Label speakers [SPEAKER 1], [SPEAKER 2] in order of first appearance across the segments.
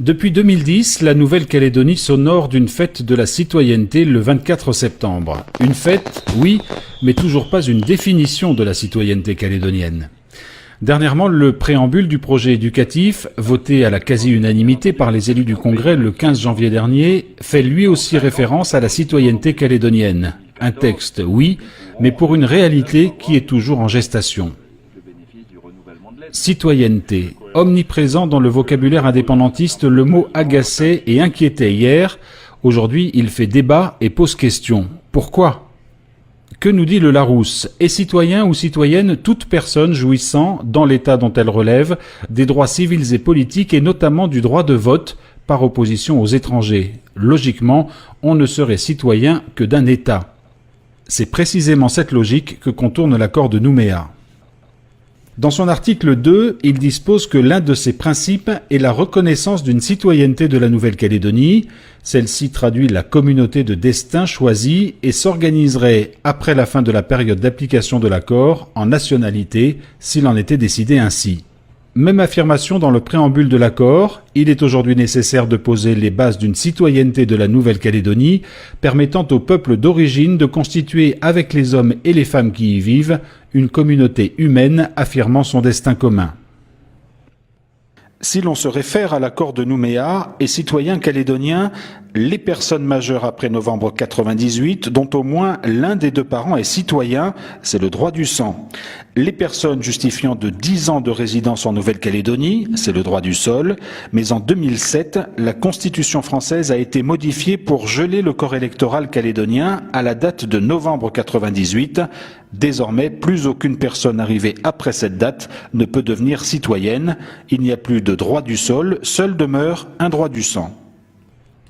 [SPEAKER 1] Depuis 2010, la Nouvelle-Calédonie s'honore d'une fête de la citoyenneté le 24 septembre. Une fête, oui, mais toujours pas une définition de la citoyenneté calédonienne. Dernièrement, le préambule du projet éducatif, voté à la quasi-unanimité par les élus du Congrès le 15 janvier dernier, fait lui aussi référence à la citoyenneté calédonienne. Un texte, oui, mais pour une réalité qui est toujours en gestation. Citoyenneté. Omniprésent dans le vocabulaire indépendantiste, le mot agaçait et inquiétait hier. Aujourd'hui, il fait débat et pose question. Pourquoi ? Que nous dit le Larousse ? Est citoyen ou citoyenne toute personne jouissant, dans l'État dont elle relève, des droits civils et politiques et notamment du droit de vote, par opposition aux étrangers. Logiquement, on ne serait citoyen que d'un État. C'est précisément cette logique que contourne l'accord de Nouméa. Dans son article 2, il dispose que l'un de ses principes est la reconnaissance d'une citoyenneté de la Nouvelle-Calédonie. Celle-ci traduit la communauté de destin choisie et s'organiserait, après la fin de la période d'application de l'accord, en nationalité, s'il en était décidé ainsi. Même affirmation dans le préambule de l'accord, il est aujourd'hui nécessaire de poser les bases d'une citoyenneté de la Nouvelle-Calédonie, permettant au peuple d'origine de constituer avec les hommes et les femmes qui y vivent une communauté humaine affirmant son destin commun. Si l'on se réfère à l'accord de Nouméa et citoyens calédoniens, les personnes majeures après novembre 98, dont au moins l'un des deux parents est citoyen, c'est le droit du sang. Les personnes justifiant de 10 ans de résidence en Nouvelle-Calédonie, c'est le droit du sol, mais en 2007, la Constitution française a été modifiée pour geler le corps électoral calédonien à la date de novembre 98. Désormais, plus aucune personne arrivée après cette date ne peut devenir citoyenne. Il n'y a plus de droit du sol, seul demeure un droit du sang.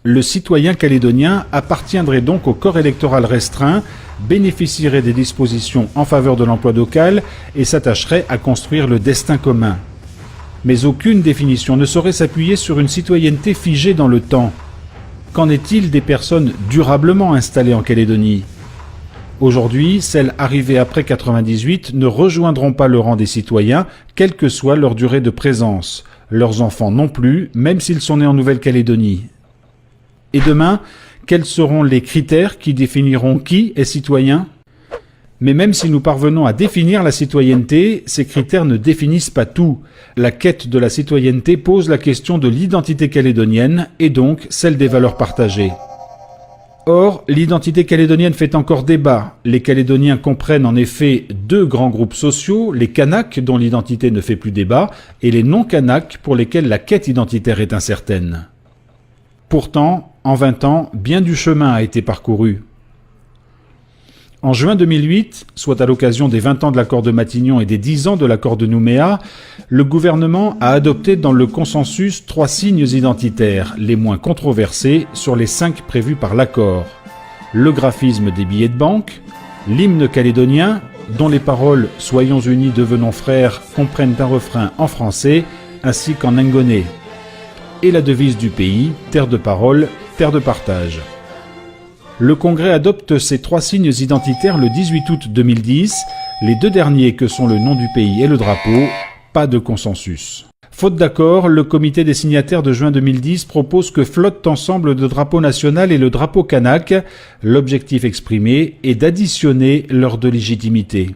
[SPEAKER 1] Le citoyen calédonien appartiendrait donc au corps électoral restreint, bénéficierait des dispositions en faveur de l'emploi local et s'attacherait à construire le destin commun. Mais aucune définition ne saurait s'appuyer sur une citoyenneté figée dans le temps. Qu'en est-il des personnes durablement installées en Calédonie ? Aujourd'hui, celles arrivées après 98 ne rejoindront pas le rang des citoyens, quelle que soit leur durée de présence. Leurs enfants non plus, même s'ils sont nés en Nouvelle-Calédonie. Et demain, quels seront les critères qui définiront qui est citoyen ? Mais même si nous parvenons à définir la citoyenneté, ces critères ne définissent pas tout. La quête de la citoyenneté pose la question de l'identité calédonienne et donc celle des valeurs partagées. Or, l'identité calédonienne fait encore débat. Les Calédoniens comprennent en effet deux grands groupes sociaux, les Kanaks dont l'identité ne fait plus débat, et les non-Kanaks pour lesquels la quête identitaire est incertaine. Pourtant, en 20 ans, bien du chemin a été parcouru. En juin 2008, soit à l'occasion des 20 ans de l'accord de Matignon et des 10 ans de l'accord de Nouméa, le gouvernement a adopté dans le consensus 3 signes identitaires, les moins controversés sur les 5 prévus par l'accord. Le graphisme des billets de banque, l'hymne calédonien, dont les paroles « Soyons unis, devenons frères » comprennent un refrain en français ainsi qu'en ngonais. Et la devise du pays, terre de parole, terre de partage. Le Congrès adopte ces 3 signes identitaires le 18 août 2010, les 2 derniers que sont le nom du pays et le drapeau, pas de consensus. Faute d'accord, le comité des signataires de juin 2010 propose que flottent ensemble le drapeau national et le drapeau kanak. L'objectif exprimé est d'additionner leurs 2 légitimités.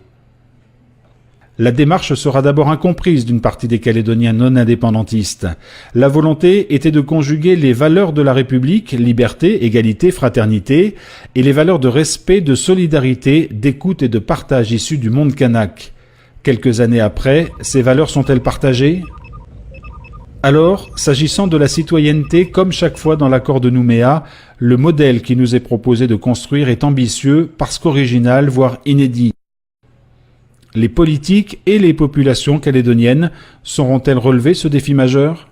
[SPEAKER 1] La démarche sera d'abord incomprise d'une partie des Calédoniens non indépendantistes. La volonté était de conjuguer les valeurs de la République, liberté, égalité, fraternité, et les valeurs de respect, de solidarité, d'écoute et de partage issues du monde kanak. Quelques années après, ces valeurs sont-elles partagées ? Alors, s'agissant de la citoyenneté, comme chaque fois dans l'accord de Nouméa, le modèle qui nous est proposé de construire est ambitieux parce qu'original, voire inédit. Les politiques et les populations calédoniennes sauront-elles relever ce défi majeur ?